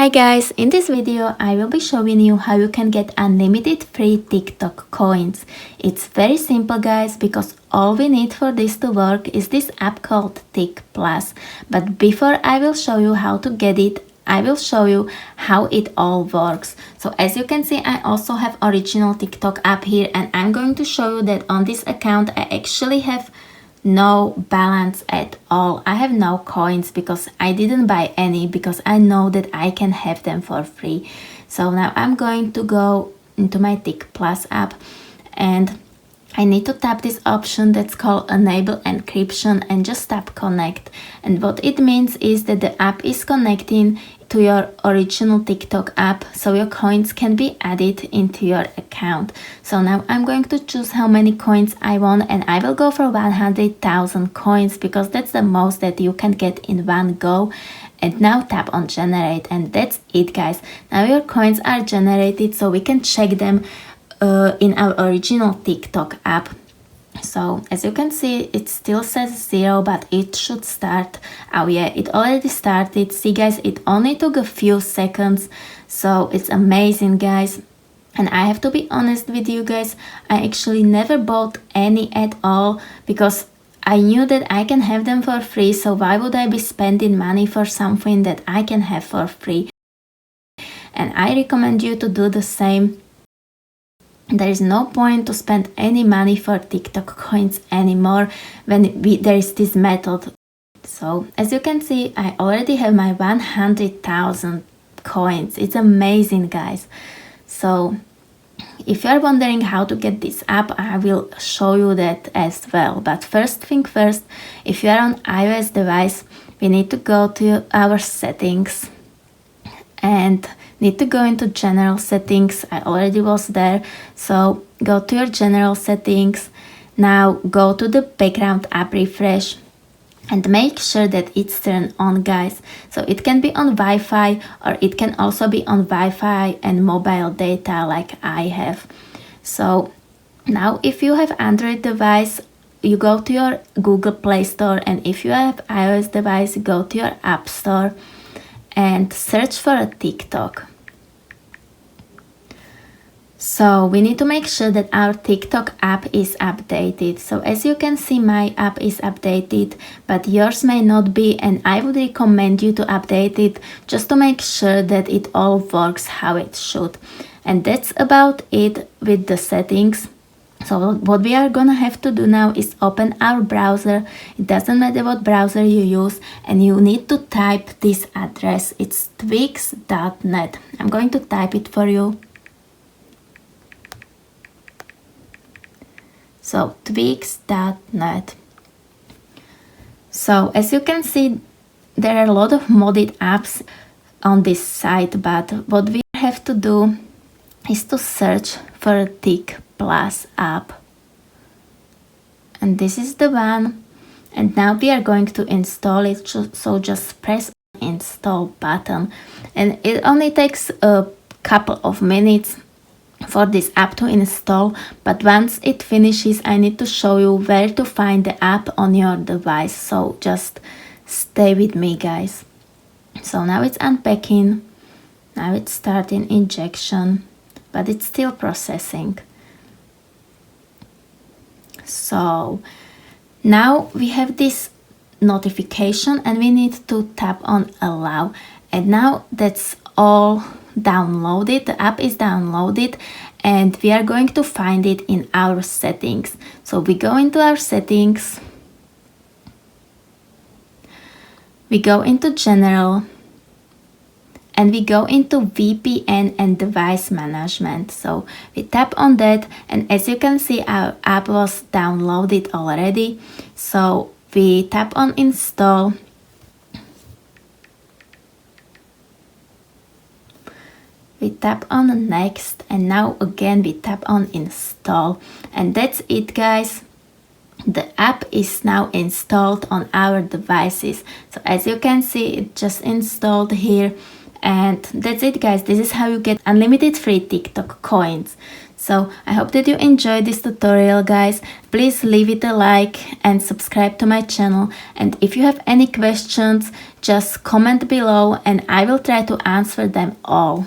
Hi guys, in this video I will be showing you how you can get unlimited free TikTok coins. It's very simple guys, because all we need for this to work is this app called Tik Plus. But before I will show you how to get it, I will show you how it all works. So as you can see, I also have original TikTok app here, and I'm going to show you that on this account I actually have no balance at all. I have no coins because I didn't buy any, because I know that I can have them for free. So now I'm going to go into my Tik Plus app, and I need to tap this option that's called enable encryption and just tap connect. And what it means is that the app is connecting to your original TikTok app, so your coins can be added into your account. So now I'm going to choose how many coins I want, and I will go for 100,000 coins because that's the most that you can get in one go. And now tap on generate, and that's it guys. Now your coins are generated, so we can check them in our original TikTok app. So as you can see, it still says 0, but it should start. Oh yeah, it already started. See guys, it only took a few seconds, so it's amazing guys. And I have to be honest with you guys, I actually never bought any at all, because I knew that I can have them for free, so why would I be spending money for something that I can have for free? And I recommend you to do the same. There is no point to spend any money for TikTok coins anymore when there is this method. So as you can see, I already have my 100,000 coins. It's amazing guys. So if you are wondering how to get this app, I will show you that as well. But first thing first, if you are on iOS device, we need to go to our settings and need to go into general settings. I already was there, so go to your general settings. Now go to the background app refresh and make sure that it's turned on guys. So it can be on Wi-Fi, or it can also be on Wi-Fi and mobile data like I have. So now if you have Android device, you go to your Google Play Store, and if you have iOS device, go to your App Store and search for a TikTok. So we need to make sure that our TikTok app is updated. So as you can see, my app is updated, but yours may not be, and I would recommend you to update it just to make sure that it all works how it should. And that's about it with the settings. So what we are gonna have to do now is open our browser. It doesn't matter what browser you use, and you need to type this address. It's twix.net. I'm going to type it for you. So twix.net. So as you can see, there are a lot of modded apps on this site, but what we have to do is to search for a Tik Plus app, and this is the one. And now we are going to install it, so just press install button, and it only takes a couple of minutes for this app to install. But once it finishes, I need to show you where to find the app on your device, so just stay with me guys. So now it's unpacking, now it's starting injection, but it's still processing. So now we have this notification, and we need to tap on allow, and now that's all downloaded. The app is downloaded, and we are going to find it in our settings. So we go into our settings, we go into general, and we go into VPN and device management. So we tap on that, and as you can see, our app was downloaded already. So we tap on install, we tap on next, and now again we tap on install, and that's it guys. The app is now installed on our devices. So as you can see, it just installed here. And that's it guys, this is how you get unlimited free TikTok coins. So I hope that you enjoyed this tutorial, guys. Please leave it a like and subscribe to my channel. And if you have any questions, just comment below and I will try to answer them all.